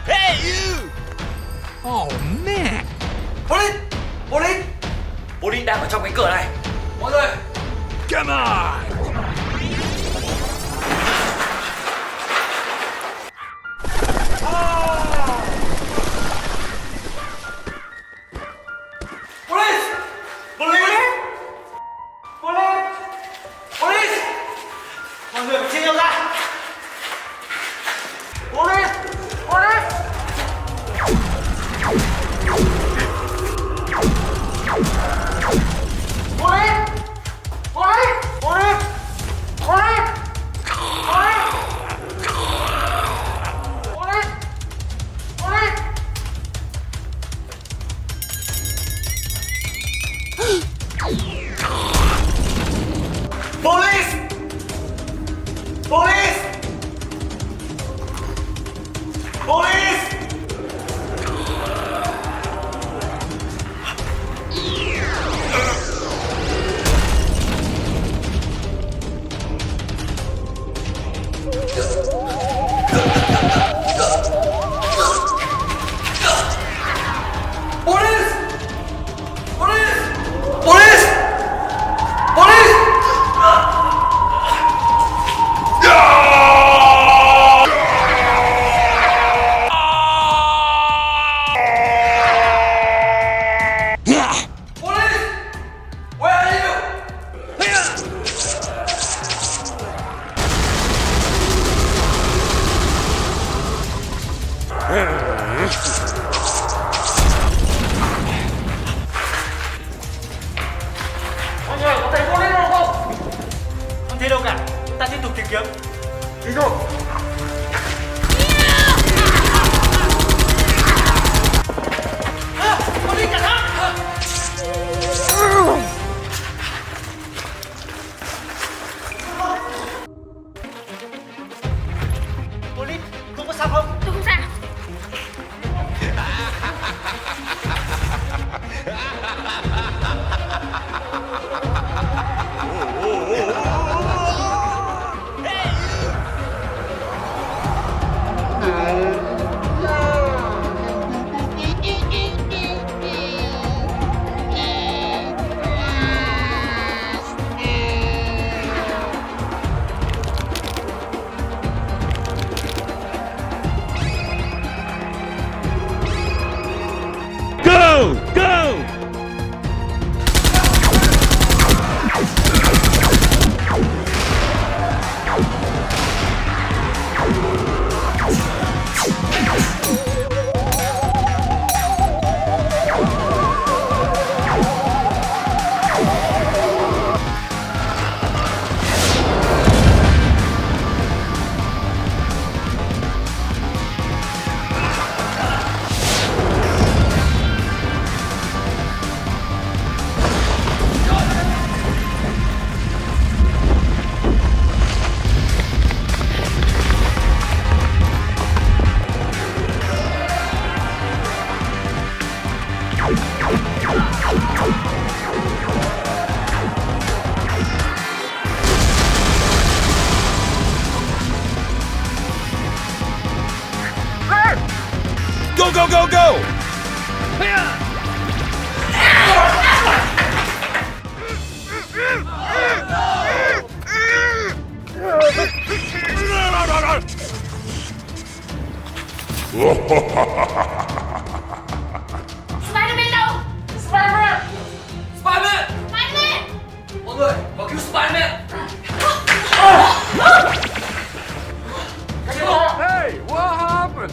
Hey you! Oh man! Police! Police! Police đang ở trong cánh cửa này. Mọi người! Come on! Police! Police! Police! Police! Mọi người phải chia nhau ra. Police! Police! Police! Police! Police! Police! Police! Police! Police! Police! Police! Police! Police! Police! Police! Police! Where are you? Mọi người có thấy police đâu không? Không thấy đâu cả. Ta tiếp tục tìm kiếm. Đi thôi. Police cẩn thận! Police, không có sao không? Tôi không sao. go, go, go! Spiderman đâu? Spiderman! Spiderman! Spiderman! Mọi người, có cứu Spiderman! Hey, what happened?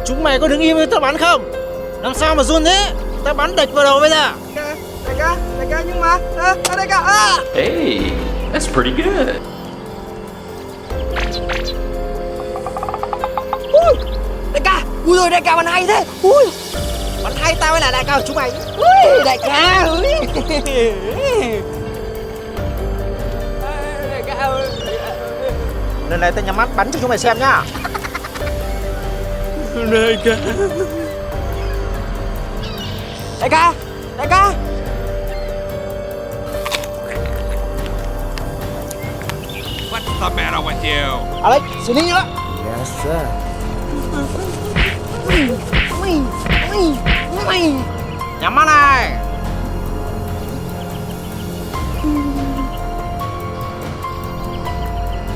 Chúng mày có đứng im với tao bắn không? Làm sao mà run thế? Tao bắn địch vào đầu bây giờ. Đại ca nhưng mà đại ca Hey, that's pretty good. Đại ca, ui rồi đại ca bắn hay thế. Ui, bắn hay tao mới là đại ca của chúng mày. Ui, đại ca ui. Đại ca ơi. Lần này tao nhắm mắt bắn cho chúng mày xem nhá. Đại ca. Đại ca. What's the matter with you? Alex, xử lý nữa. Yes sir. Mày. Nhắm mắt này.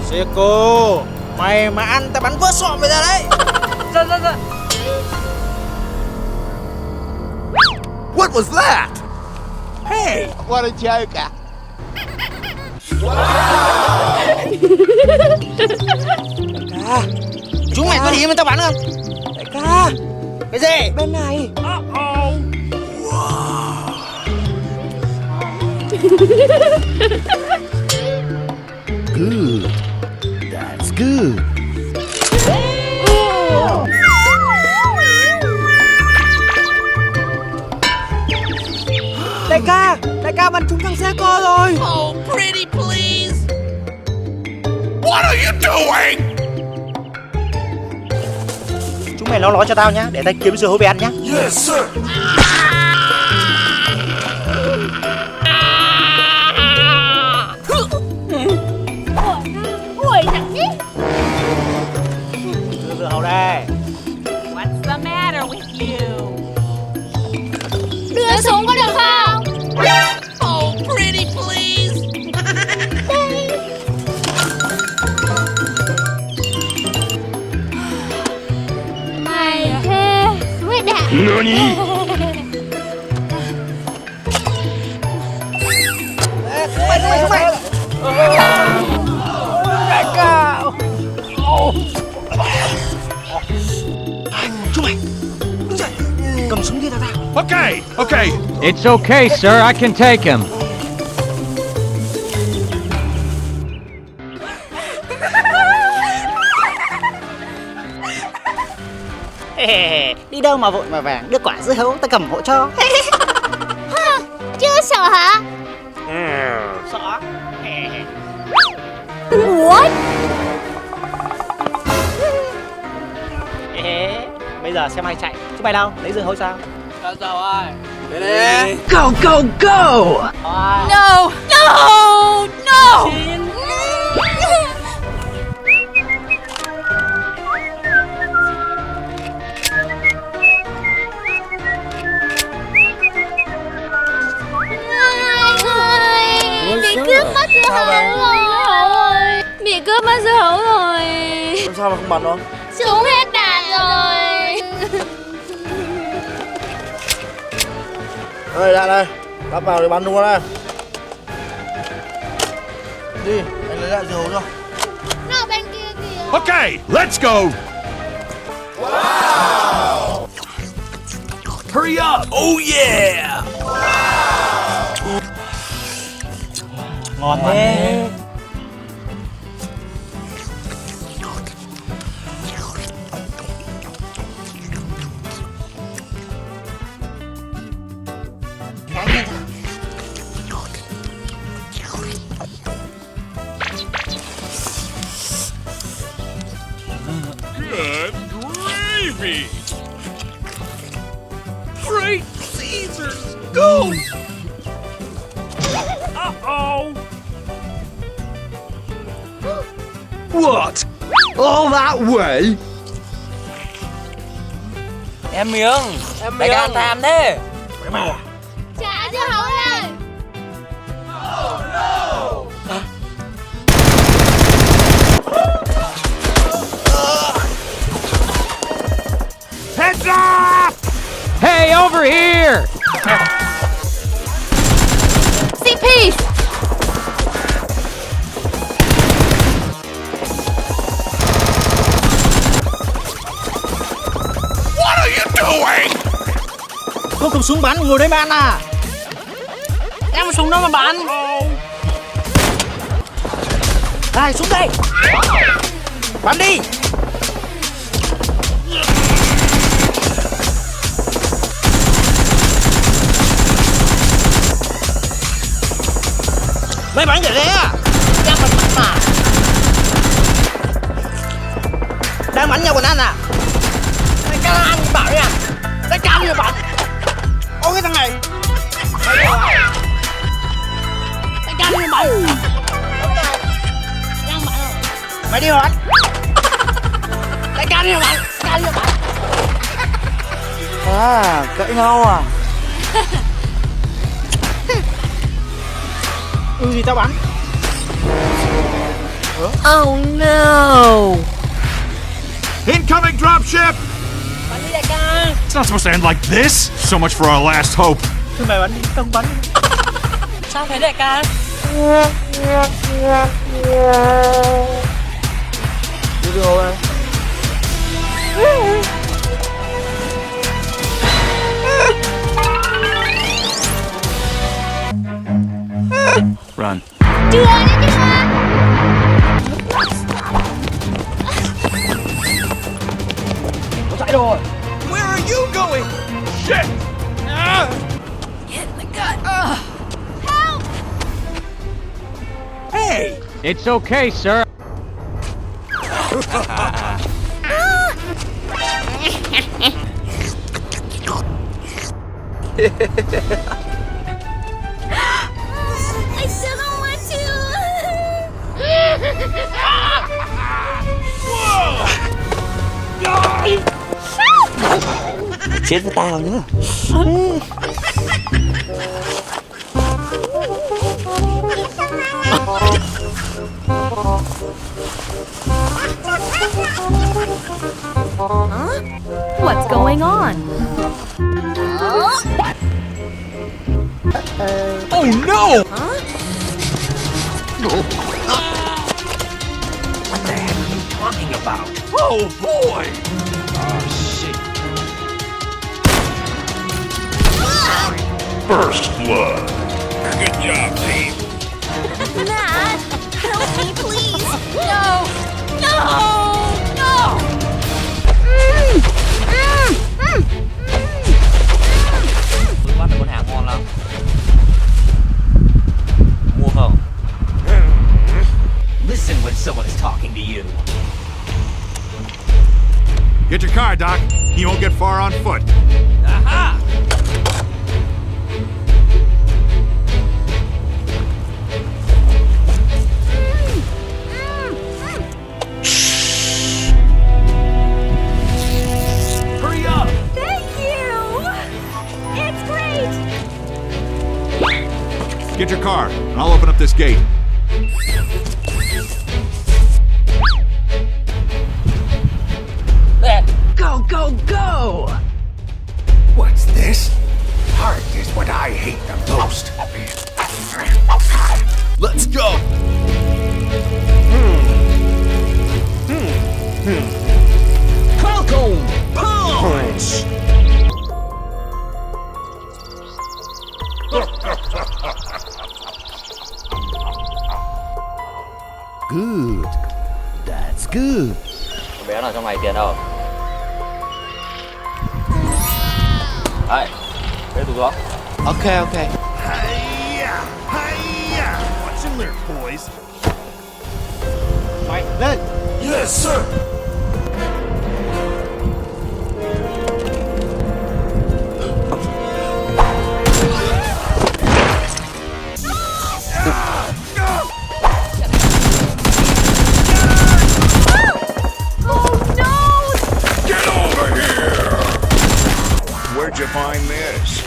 Seiko, mày mà ăn tao bắn vỡ sọ bây giờ đấy. Dạ. What was that? Hey! What a joke. Chúng mày có đi với tao bắn không? Đại ca, Cái gì? bên này. Good. That's good. Đại ca bắn trúng thằng Seiko rồi. Oh, pretty please! What are you doing? Chúng mày lo cho tao nhá, để tao kiếm dưa hấu về ăn nhá. Yes, sir! Ui, thằng nhí. Dưa hấu đây. What's the matter with you? Đưa súng có được không? Oh, pretty please. Mày thế, với đạn. Nani? Chúng mày. Đại ca. Chúng mày. Đứng dậy. Cầm súng đi tao. Okay, okay. It's okay, sir. I can take him. Đi đâu mà vội mà vàng, đưa quả dưa hấu tao cầm hộ cho. Chưa sợ hả? Sợ. What? Bây giờ xem ai chạy. Chúng mày đâu? Lấy dưa hấu sao? Go go go. No! No! No! Bị cướp mất dưa hấu rồi. Bị cướp mất dưa hấu rồi. Làm sao mà không bắn nó? Súng hết đạn rồi. Đây đạn đây. Lắp vào để bắn luôn đây. Đi, anh lấy đạn dầu cho. Nó bên kia kìa. Okay, let's go! Hurry up! Oh yeah! Ngon thế. Good gravy! Great Caesars! Go! Uh-oh! What? All that way? Em miếng. Đại ca tham thế. Trả cho hậu rồi. Heads up! Hey, over here! See peace. What are you doing? Không cầm súng bắn ngồi đấy bạn à. Em súng đâu mà bắn. Này xuống đây. Bắn đi. Mày bắn gì đấy à? Đang bắn mà. Đang bắn nhau còn ăn à? Đại ca ăn bảo nha. Đại ca đi bắn. Ô cái thằng này. Đại ca đi bắn. Mày đi bắn. Đại ca đi bắn. Đại ca đi bắn. À, cãi nhau à? Thì tao bắn. Oh no. Incoming dropship! Bắn đi đại ca. It's not supposed to end like this. So much for our last hope. Thôi mày bắn đi, tao không bắn. Sao thế đại ca? Được rồi. Run. Chưa nha chưa. Nó chạy rồi. Where are you going? Shit! Get in the gut. Help. Hey! It's okay, sir. I still don't want to. Chết với tao nữa. What's going on? Oh no! What the heck are you talking about? Oh boy! First blood. Good job, team. Matt, help me, please. No, no, no. Tôi bắt được con hàng ngon lắm. Mua không? Listen when someone is talking to you. Get your car, Doc. He won't get far on foot. Aha! Hurry up! Thank you. It's great. Get your car, and I'll open up this gate. Go, go, go! What's this? Heart is what I hate the most. Let's go! Falcon! Punch! That's good. Bé nào trong này tiền đâu? Đây, để tụi đó. Okay, okay. Hiya! Hiya! Watch and learn, boys. Mày lên. Yes, sir. Get over here! Where'd you find this?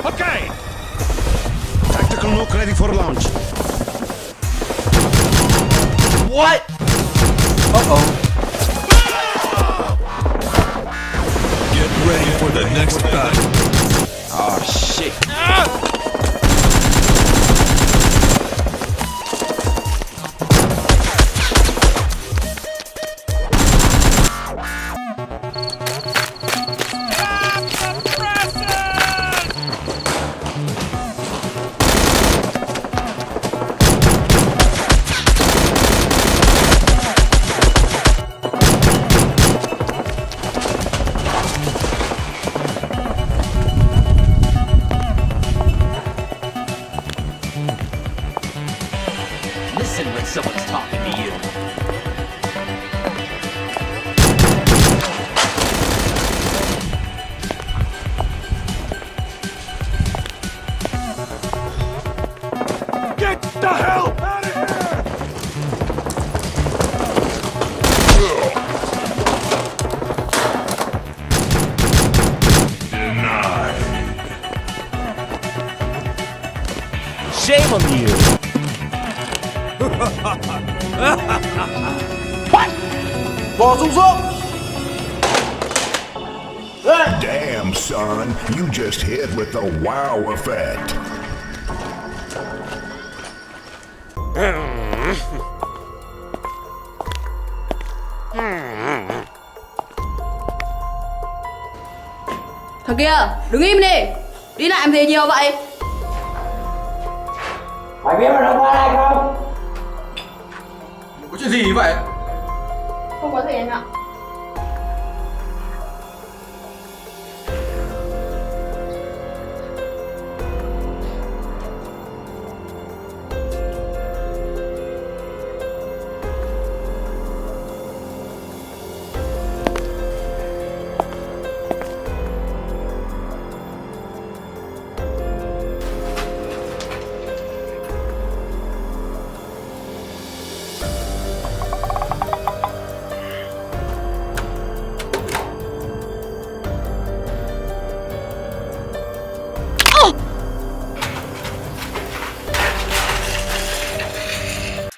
Okay. Tactical nuke ready for launch. What? Get ready for the next battle. Oh shit. Listen when someone's talking to you. Get the hell out of here! Denied. Shame on you. Bỏ súng xuống. Damn, son, you just hit with the wow effect. Thằng kia, đứng im đi. Đi lại làm gì nhiều vậy? Mày biết nó qua đây không? Có chuyện gì vậy? Không có gì em ạ.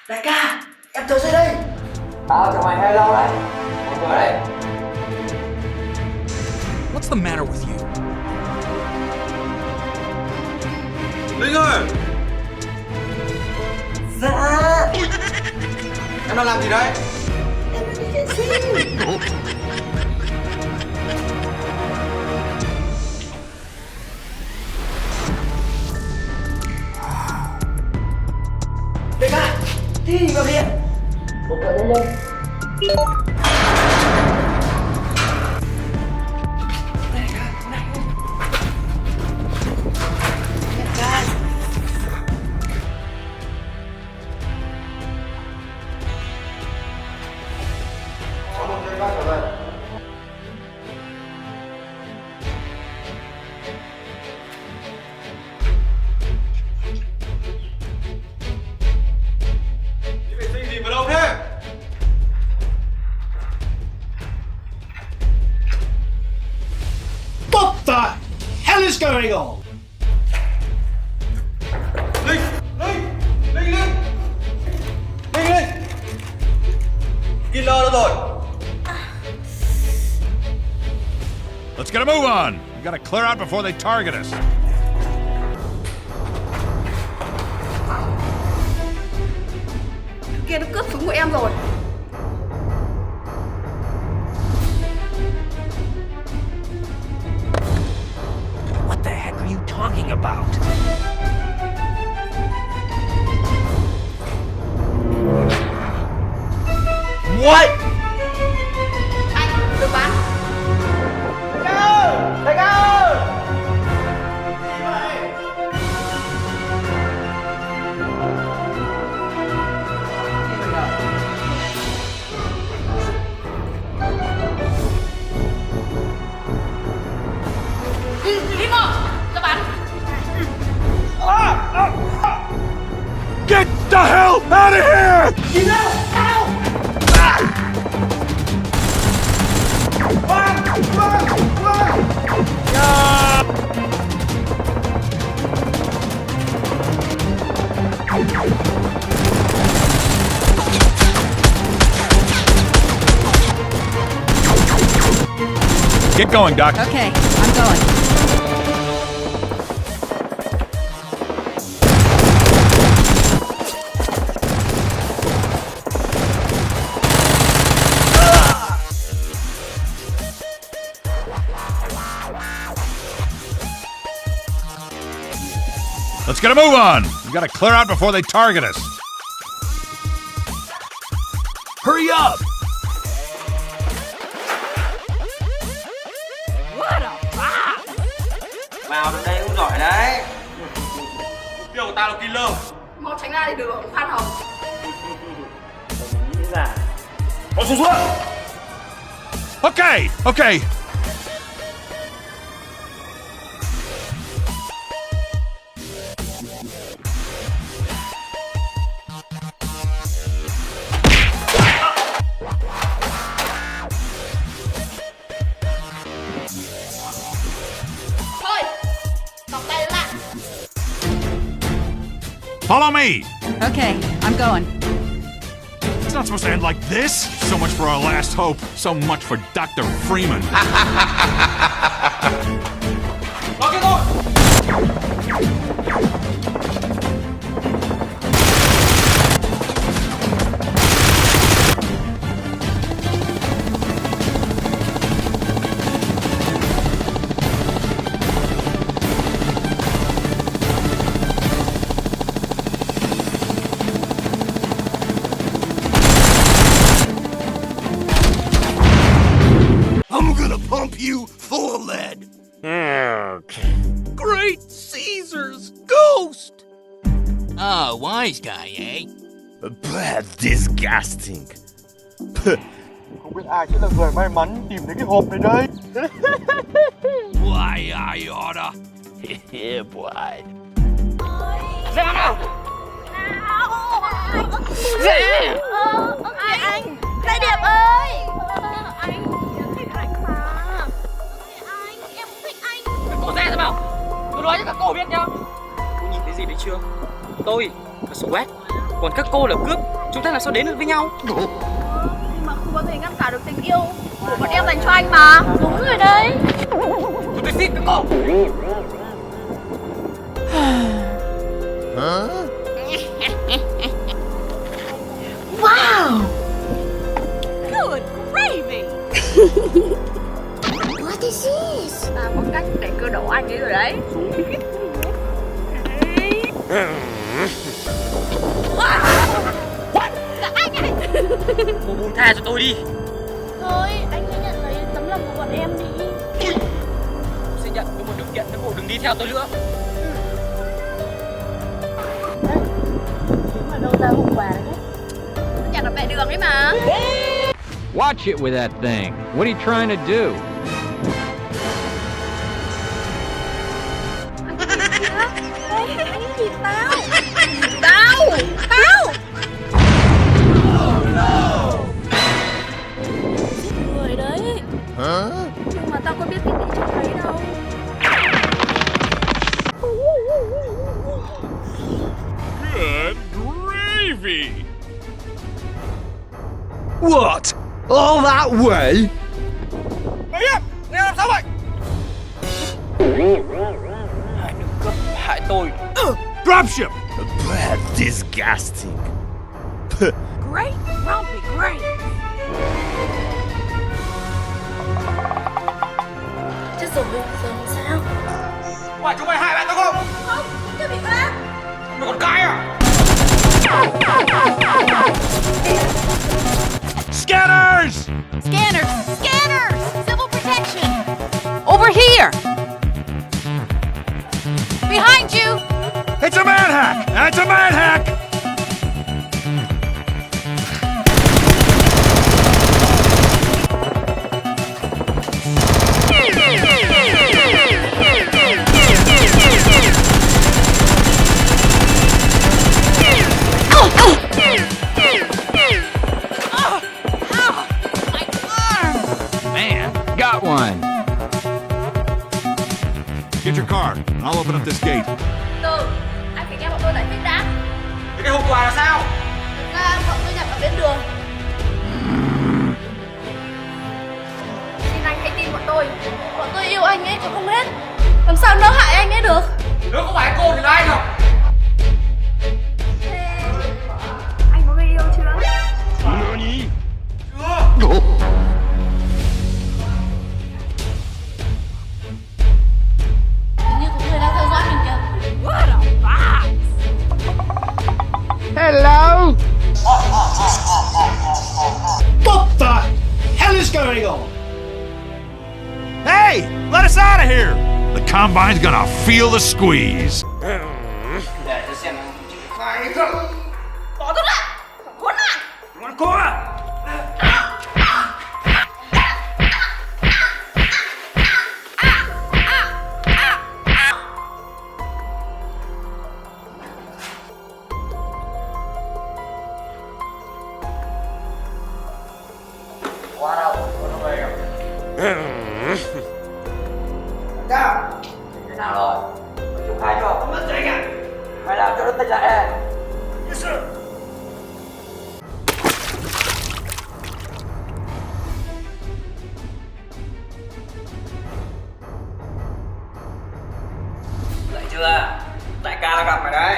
Đại ca, em tới dưới đây. Tao chờ mày hơi lâu đấy. Một người đây. What's the matter with you? Linh ơi! Dạ. Em đang làm gì đấy? Em đi vệ sinh. Đại ca, đi vào điện. Một cậu nhanh lên. Đại ca, nhanh lên. Đại ca. Gì mà đâu thế? What the hell is going on? Linh! Linh! Linh! Linh! Linh! Linh! Killer đâu rồi? Let's get a move on. We gotta clear out before they target us. Kia nó cướp súng của em rồi. What the heck are you talking about? What? Anh, đừng bắn. Đại ca! Đi mau, cho bắn. Get the hell out of here! Get going, Doc. Okay, I'm going. Let's get a move on. We gotta clear out before they target us. Hurry up! Vào được đây cũng giỏi đấy. Mục tiêu của tao là killer. Mau tránh ra thì được, Phan Hồng. Nghĩ ra. Có xuống xuống. Okay, okay. Thôi, còng tay lại. Follow me. Okay, I'm going. It's not supposed to end like this. So much for our last hope. So much for Dr. Freeman. Có kia thôi. I'm gonna pump you full of lead. Great Caesar's ghost! Oh, wise guy, eh? Bad, disgusting. Không biết ai sẽ là người may mắn tìm thấy cái hộp này đây. Why I oughta. Yeah, boy. Ra nào. Anh Đại Điệp ơi. Anh thích anh mà. Anh em thích anh. Cô ra bảo. Tôi nói cho các cô biết nhá. Cô nhìn thấy gì đấy chưa? Tôi là Sweat, còn các cô là cướp. Chúng ta làm sao đến được với nhau? Nhưng mà không có thể ngăn cản được tình yêu của bọn em dành cho anh mà. Đúng rồi đấy. Tôi xin các cô. Wow. Good gravy. What is this? Ta có cách để cơ đổ anh ấy rồi đấy. Là anh ấy. Cô buông tha cho tôi đi. Thôi, anh hãy nhận lấy tấm lòng của bọn em đi. Xin nhận với một điều kiện các cô đừng đi theo tôi nữa. Chúng ở đâu ra hộp quà đấy? Nhặt ở vệ đường ấy mà. Watch it with that thing. What are you trying to do? Anh nhìn tao. Tao. Giết người đấy. Nhưng mà tao có biết cái gì trong đấy đâu. Good gravy. What? All that way? Mày biết, nghe làm sao vậy? Hãy đừng cấp hại tôi. Dropship! Bad, disgusting. Great, Grumpy, great. Chết rồi, giờ làm sao? Phải chúng mày hại bạn tôi không? Không, tôi bị phá. Mày còn cãi à? Scanners! Scanners, scanners, civil protection. Over here. Behind you. It's a manhack! It's a manhack! Man, got one. Get your car. I'll open up this gate. Từ, anh phải nghe bọn tôi giải thích đã. Thế cái hộp quà là sao? Thực ra bọn tôi nhặt ở bên đường. Xin anh hãy tin bọn tôi. Bọn tôi yêu anh ấy cho không hết. Làm sao nỡ hại anh ấy được? Nếu không phải cô thì là ai được? Thế anh có người yêu chưa? Hình như có người đang theo dõi mình kìa. What a box. Hello? What the hell is going on? Hey! Let us out of here! The Combine's gonna feel the squeeze. Để tôi xem chịu khai hay không. Bỏ tôi lại. Khốn nạn. Con cô à? Qua đâu? Con nó về rồi. Cao. Thế nào rồi? Chịu khai chưa? Mất rồi anh ạ. Phải làm cho nó tỉnh lại đây. Yes sir. Dậy chưa? Đại ca đã gặp mày đấy.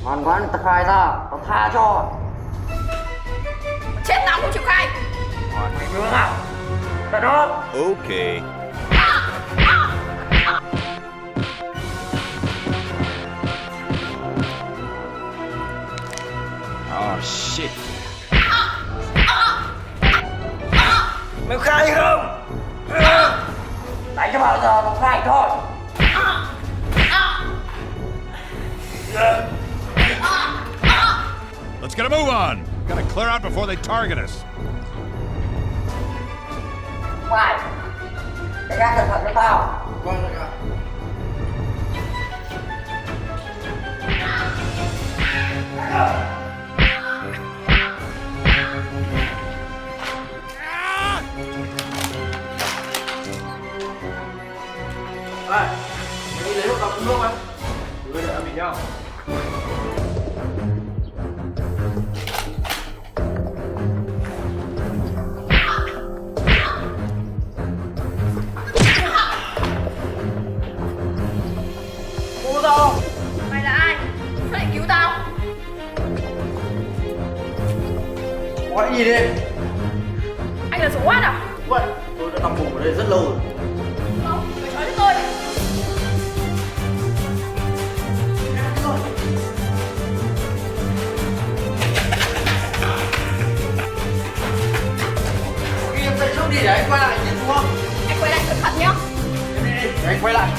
Ngoan ngoãn tao khai ra, tao tha cho. Chết tao không chịu khai. Còn mày nữa nào? Ra đó. Okay. Oh, shit. Mày khai không? Đánh cho bao giờ tao khai thôi. Let's get a move on. Gotta clear out before they target us. Phải. Cái gác cẩn thận cho tao. Vâng rồi ạ. Ê, mày đi lấy hộp đọc nước không? Đưa đợi mình nhau. Cô đâu? Mày là ai? Sao lại cứu tao? Gọi gì đi? Anh là số quát à? Vậy, tôi đã nằm ngủ ở đây rất lâu rồi. Không, phải nói với tôi. Ghi em dậy trước đi để anh quay lại nhìn đúng không? Anh quay lại cẩn thận nhá. Đi, để anh quay lại.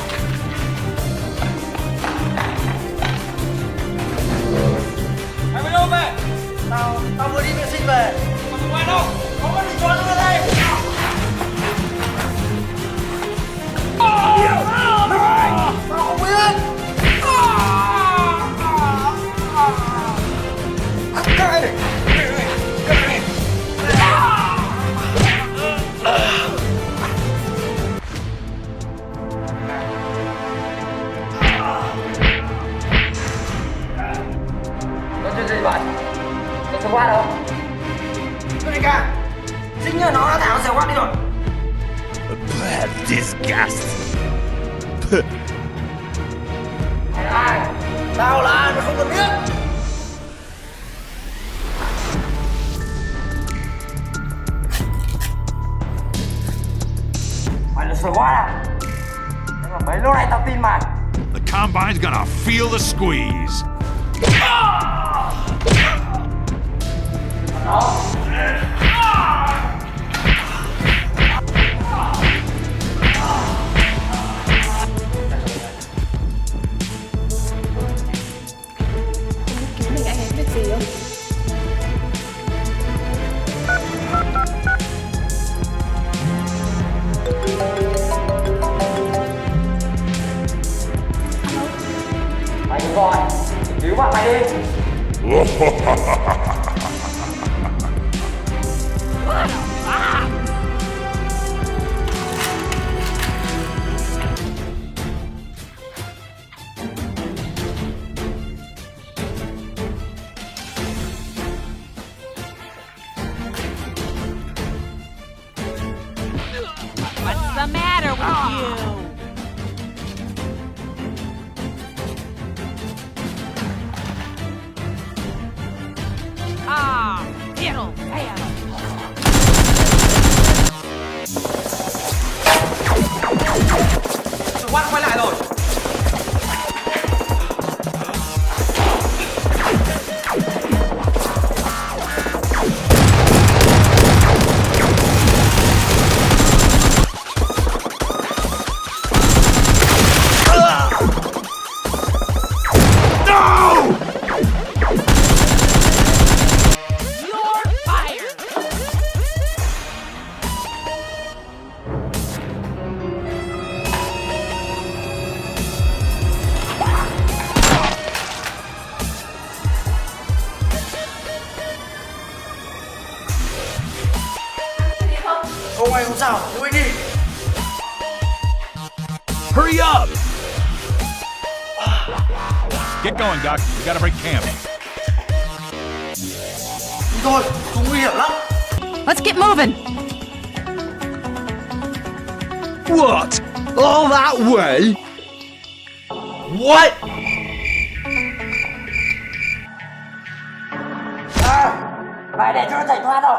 Mày đi đâu về? Tao vừa đi vệ sinh về. Còn không ai đâu. Có cái gì cho nó ra đây? Tao không biết. Có chuyện gì vậy? Có số qua đâu? cả. Dính nhờ nó đã thả con dẻo quát đi rồi. Disgust. Mày là ai? Tao là ai mà không cần biết. Mày là sờ quát à? Nhưng mà mấy lúc này tao tin mày. The Combine's gonna feel the squeeze. Mình anh ấy biết gì không? Mày gọi, cứu bạn mày đi. What's the matter with you? Ah, diddle, faddle. Quát quay lại rồi. You're fired. Không ai không sao, cứu anh đi. Hurry up! Get going, Doc. We gotta break camp. Đi thôi, không nguy hiểm lắm. Let's get moving. What? All that way? What? À, mày để cho nó chạy thoát rồi.